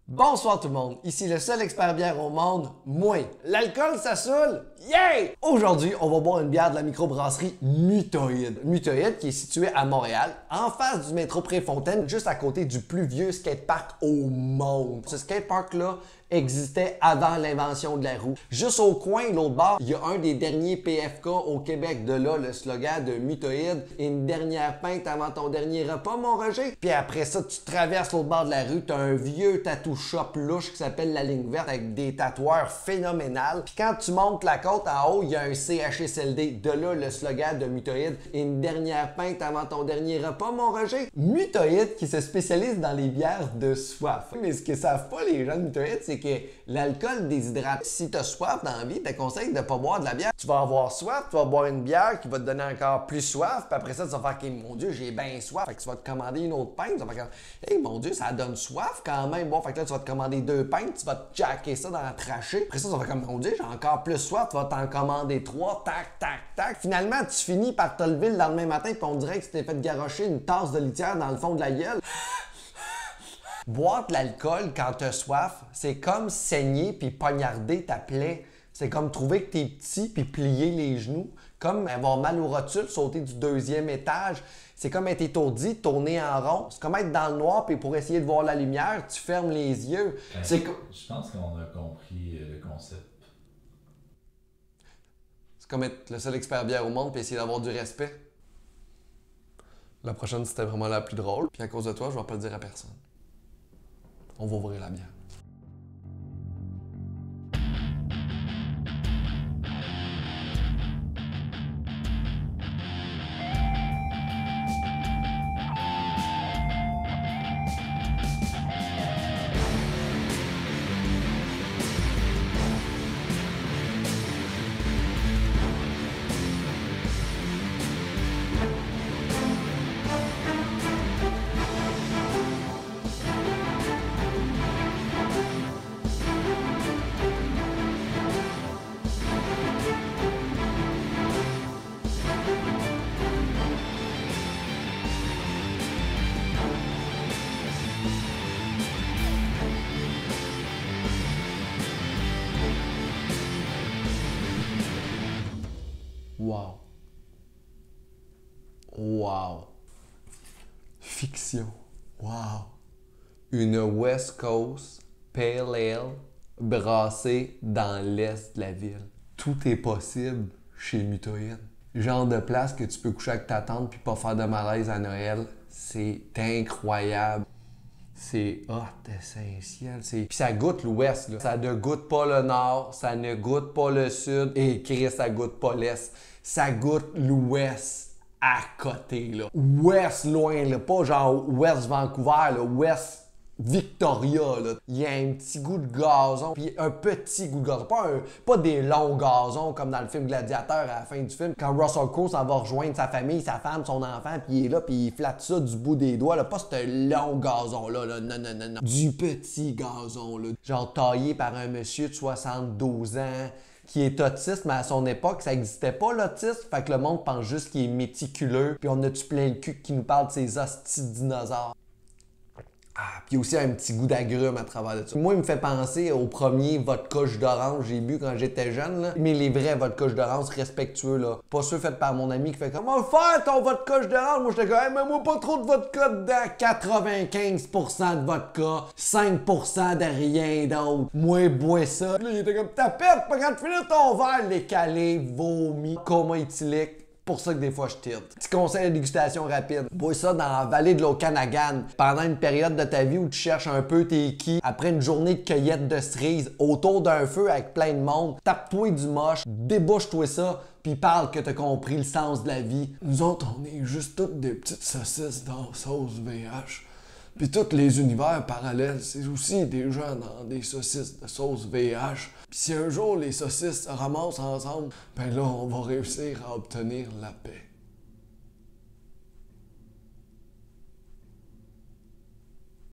Bonsoir tout le monde, ici le seul expert bière au monde, moi. L'alcool ça saoule? Yeah! Aujourd'hui, on va boire une bière de la microbrasserie Mutoïde. Mutoïde qui est située à Montréal, en face du métro Préfontaine, juste à côté du plus vieux skatepark au monde. Ce skatepark-là existait avant l'invention de la roue. Juste au coin, l'autre bord, il y a un des derniers PFK au Québec. De là, le slogan de Mutoïde, une dernière pinte avant ton dernier repas, mon Roger. Puis après ça, tu traverses l'autre bord de la rue, t'as un vieux tattoo shop louche qui s'appelle La Ligne Verte avec des tatoueurs phénoménales. Puis quand tu montes la côte en haut, il y a un CHSLD. De là, le slogan de Mutoïde, une dernière pinte avant ton dernier repas, mon Roger. Mutoïde qui se spécialise dans les bières de soif. Mais ce que savent pas les gens de Mutoïde, c'est que l'alcool déshydrate. Si tu as soif dans la vie, je te conseille de ne pas boire de la bière. Tu vas avoir soif, tu vas boire une bière qui va te donner encore plus soif, puis après ça, tu vas faire « Mon Dieu, j'ai bien soif ». Fait que tu vas te commander une autre pinte, tu vas faire « Hey, mon Dieu, ça donne soif quand même ». Bon, fait que là, tu vas te commander 2 pintes, tu vas te jacker ça dans la trachée. Après ça, tu vas faire comme « Mon Dieu, j'ai encore plus soif », tu vas t'en commander 3, tac, tac, tac. Finalement, tu finis par te lever le lendemain matin, puis on dirait que tu t'es fait garrocher une tasse de litière dans le fond de la gueule. Boire de l'alcool quand t'as soif, c'est comme saigner puis poignarder ta plaie. C'est comme trouver que t'es petit puis plier les genoux. Comme avoir mal aux rotules, sauter du 2e étage. C'est comme être étourdi, tourner en rond. C'est comme être dans le noir puis pour essayer de voir la lumière, tu fermes les yeux. Je pense qu'on a compris le concept. C'est comme être le seul expert bière au monde puis essayer d'avoir du respect. La prochaine, c'était vraiment la plus drôle. Puis à cause de toi, je vais pas le dire à personne. On va ouvrir la bière. Wow. Wow. Fiction. Wow. Une West Coast Pale Ale brassée dans l'est de la ville. Tout est possible chez Mutoïde. Genre de place que tu peux coucher avec ta tante puis pas faire de malaise à Noël. C'est incroyable. C'est essentiel. Puis ça goûte l'ouest, là. Ça ne goûte pas le nord, ça ne goûte pas le sud, et Chris, ça goûte pas l'est. Ça goûte l'ouest à côté, là. Ouest loin, là. Pas genre ouest Vancouver, là. Ouest Victoria, là. Il y a un petit goût de gazon, puis un petit goût de gazon. Pas des longs gazons comme dans le film Gladiateur à la fin du film. Quand Russell Crowe s'en va rejoindre sa famille, sa femme, son enfant, puis il est là, puis il flatte ça du bout des doigts, là. Pas ce long gazon-là, là. Non, non, non, non. Du petit gazon, là. Genre taillé par un monsieur de 72 ans qui est autiste, mais à son époque, ça n'existait pas l'autisme. Fait que le monde pense juste qu'il est méticuleux, puis on a-tu plein le cul qui nous parle de ces hosties de dinosaures. Ah, puis aussi un petit goût d'agrumes à travers de ça. Moi, il me fait penser au premier vodka jus d'orange que j'ai bu quand j'étais jeune, là. Mais les vrais vodka jus d'orange respectueux, là. Pas ceux faits par mon ami qui fait comme « Oh, faire ton vodka jus d'orange! » Moi, j'étais comme hey, « mais moi, pas trop de vodka dedans! » 95% de vodka, 5% de rien d'autre. Moi, bois ça. Puis là, il était comme « T'as pète, pas quand tu finis ton verre! » Les calés, vomi, coma éthylique. Pour ça que des fois je tire. Petit conseil de dégustation rapide. Bois ça dans la vallée de l'Okanagan. Pendant une période de ta vie où tu cherches un peu tes qui, après une journée de cueillette de cerises, autour d'un feu avec plein de monde, tape-toi du moche, débouche-toi ça, puis parle que t'as compris le sens de la vie. Nous autres, on est juste toutes des petites saucisses dans sauce VH. Puis tous les univers parallèles, c'est aussi des gens dans des saucisses de sauce VH. Puis si un jour les saucisses se ramassent ensemble, ben là, on va réussir à obtenir la paix.